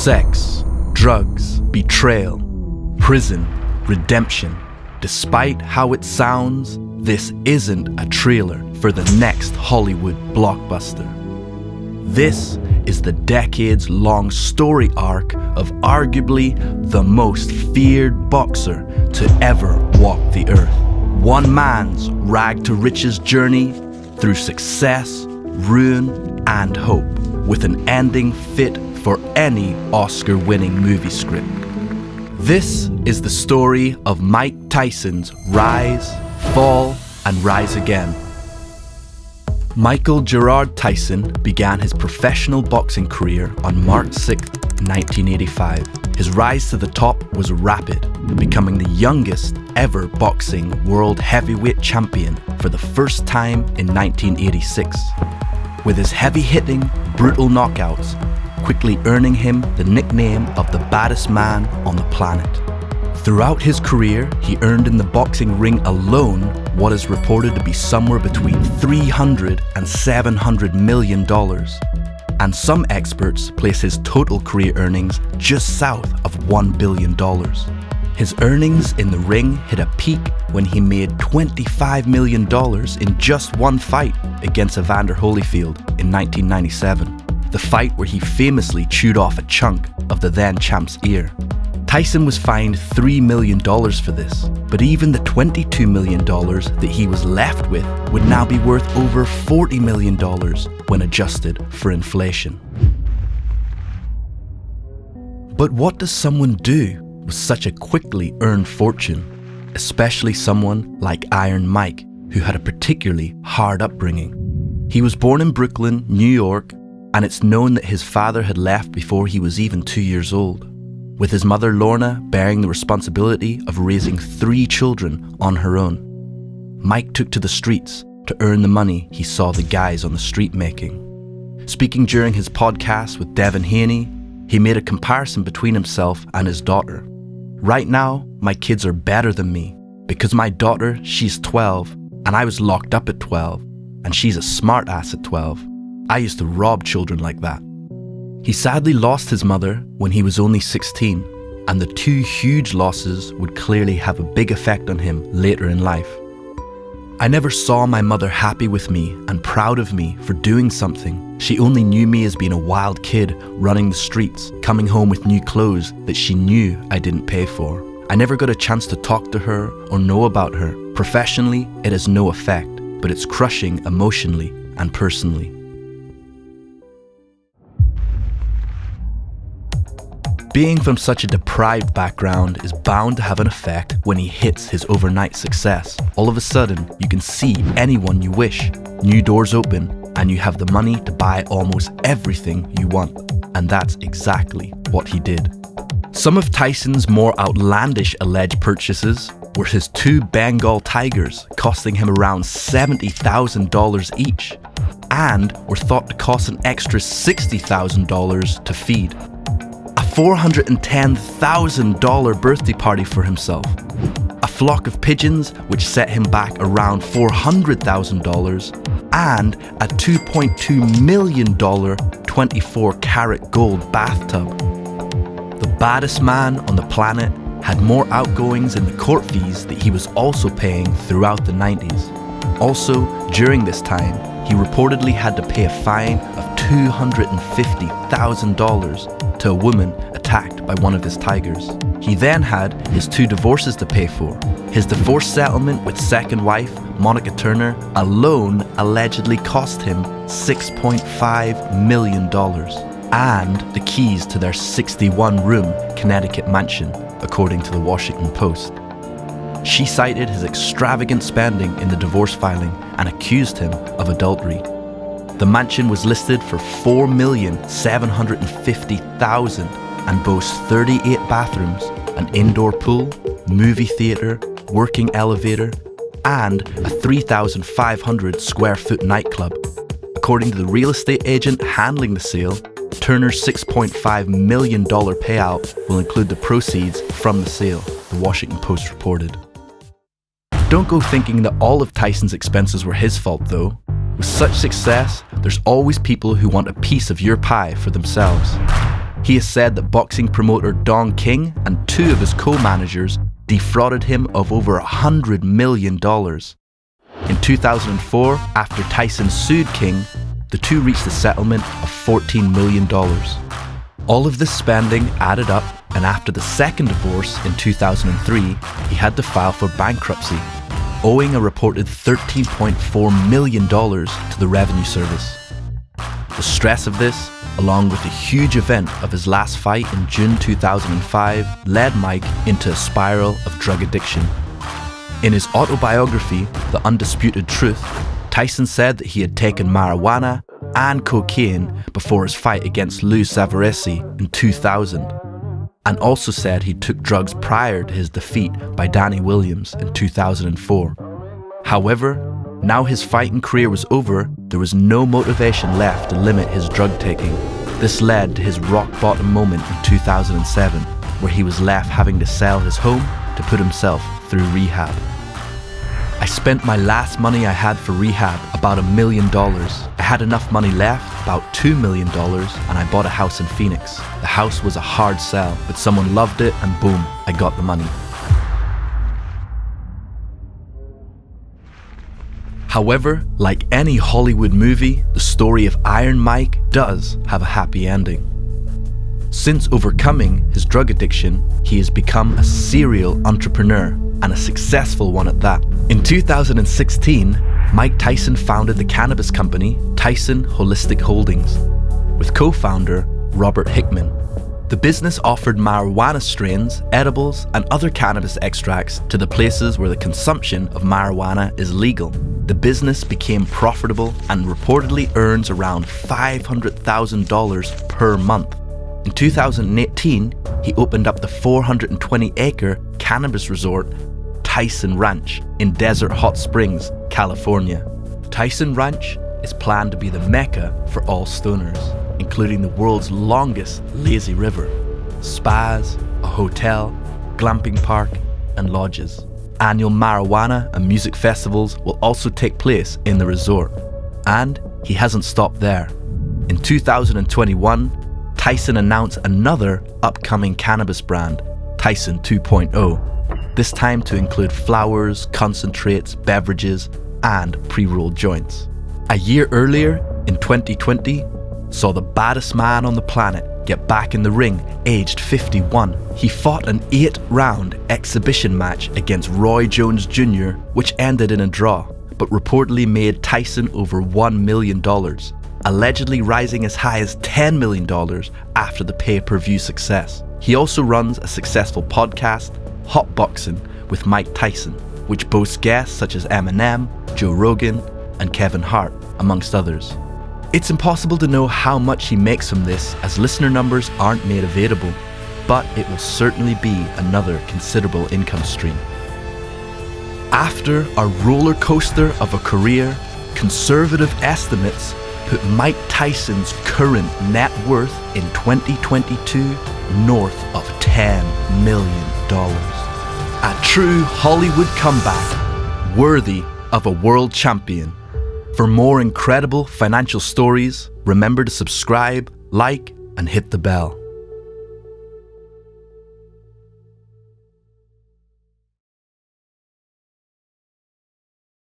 Sex, drugs, betrayal, prison, redemption. Despite how it sounds, this isn't a trailer for the next Hollywood blockbuster. This is the decades-long story arc of arguably the most feared boxer to ever walk the earth. One man's rag-to-riches journey through success, ruin, and hope, with an ending fit for any Oscar-winning movie script. This is the story of Mike Tyson's rise, fall, and rise again. Michael Gerard Tyson began his professional boxing career on March 6, 1985. His rise to the top was rapid, becoming the youngest ever boxing world heavyweight champion for the first time in 1986. With his heavy-hitting, brutal knockouts, quickly earning him the nickname of the baddest man on the planet. Throughout his career, he earned in the boxing ring alone what is reported to be somewhere between $300 and $700 million. And some experts place his total career earnings just south of $1 billion. His earnings in the ring hit a peak when he made $25 million in just one fight against Evander Holyfield in 1997, the fight where he famously chewed off a chunk of the then champ's ear. Tyson was fined $3 million for this, but even the $22 million that he was left with would now be worth over $40 million when adjusted for inflation. But what does someone do with such a quickly earned fortune, especially someone like Iron Mike, who had a particularly hard upbringing? He was born in Brooklyn, New York, and it's known that his father had left before he was even 2 years old, with his mother Lorna bearing the responsibility of raising 3 children on her own. Mike took to the streets to earn the money he saw the guys on the street making. Speaking during his podcast with Devin Haney, he made a comparison between himself and his daughter. Right now, my kids are better than me because my daughter, she's 12 and I was locked up at 12 and she's a smart ass at 12. I used to rob children like that. He sadly lost his mother when he was only 16, and the 2 huge losses would clearly have a big effect on him later in life. I never saw my mother happy with me and proud of me for doing something. She only knew me as being a wild kid running the streets, coming home with new clothes that she knew I didn't pay for. I never got a chance to talk to her or know about her. Professionally, it has no effect, but it's crushing emotionally and personally. Being from such a deprived background is bound to have an effect when he hits his overnight success. All of a sudden, you can see anyone you wish. New doors open, and you have the money to buy almost everything you want. And that's exactly what he did. Some of Tyson's more outlandish alleged purchases were his 2 Bengal tigers, costing him around $70,000 each, and were thought to cost an extra $60,000 to feed. A $410,000 birthday party for himself, a flock of pigeons which set him back around $400,000, and a $2.2 million 24-karat gold bathtub. The baddest man on the planet had more outgoings in the court fees that he was also paying throughout the 90s. Also, during this time, he reportedly had to pay a fine of $250,000 to a woman attacked by one of his tigers. He then had his 2 divorces to pay for. His divorce settlement with second wife, Monica Turner, alone allegedly cost him $6.5 million, and the keys to their 61-room Connecticut mansion, according to the Washington Post. She cited his extravagant spending in the divorce filing and accused him of adultery. The mansion was listed for $4,750,000 and boasts 38 bathrooms, an indoor pool, movie theatre, working elevator, and a 3,500 square foot nightclub. According to the real estate agent handling the sale, Turner's $6.5 million payout will include the proceeds from the sale, the Washington Post reported. Don't go thinking that all of Tyson's expenses were his fault though. With such success, there's always people who want a piece of your pie for themselves. He has said that boxing promoter Don King and two of his co-managers defrauded him of over $100 million. In 2004, after Tyson sued King, the two reached a settlement of $14 million. All of this spending added up, and after the second divorce in 2003, he had to file for bankruptcy, owing a reported $13.4 million to the Revenue Service. The stress of this, along with the huge event of his last fight in June 2005, led Mike into a spiral of drug addiction. In his autobiography, The Undisputed Truth, Tyson said that he had taken marijuana and cocaine before his fight against Lou Savarese in 2000, and also said he took drugs prior to his defeat by Danny Williams in 2004. However, now his fighting career was over, there was no motivation left to limit his drug taking. This led to his rock bottom moment in 2007, where he was left having to sell his home to put himself through rehab. I spent my last money I had for rehab, about $1 million. I had enough money left, about $2 million, and I bought a house in Phoenix. The house was a hard sell, but someone loved it and boom, I got the money. However, like any Hollywood movie, the story of Iron Mike does have a happy ending. Since overcoming his drug addiction, he has become a serial entrepreneur, and a successful one at that. In 2016, Mike Tyson founded the cannabis company Tyson Holistic Holdings with co-founder Robert Hickman. The business offered marijuana strains, edibles, and other cannabis extracts to the places where the consumption of marijuana is legal. The business became profitable and reportedly earns around $500,000 per month. In 2018, he opened up the 420-acre cannabis resort Tyson Ranch in Desert Hot Springs, California. Tyson Ranch is planned to be the mecca for all stoners, including the world's longest lazy river, spas, a hotel, glamping park, and lodges. Annual marijuana and music festivals will also take place in the resort. And he hasn't stopped there. In 2021, Tyson announced another upcoming cannabis brand, Tyson 2.0, this time to include flowers, concentrates, beverages, and pre-rolled joints. A year earlier, in 2020, saw the baddest man on the planet get back in the ring, aged 51. He fought an 8-round exhibition match against Roy Jones Jr., which ended in a draw, but reportedly made Tyson over $1 million, allegedly rising as high as $10 million after the pay-per-view success. He also runs a successful podcast, Hot Boxing with Mike Tyson, which boasts guests such as Eminem, Joe Rogan, and Kevin Hart, amongst others. It's impossible to know how much he makes from this, as listener numbers aren't made available, but it will certainly be another considerable income stream. After a roller coaster of a career, conservative estimates put Mike Tyson's current net worth in 2022 north of $10 million. A true Hollywood comeback, worthy of a world champion. For more incredible financial stories, remember to subscribe, like, and hit the bell.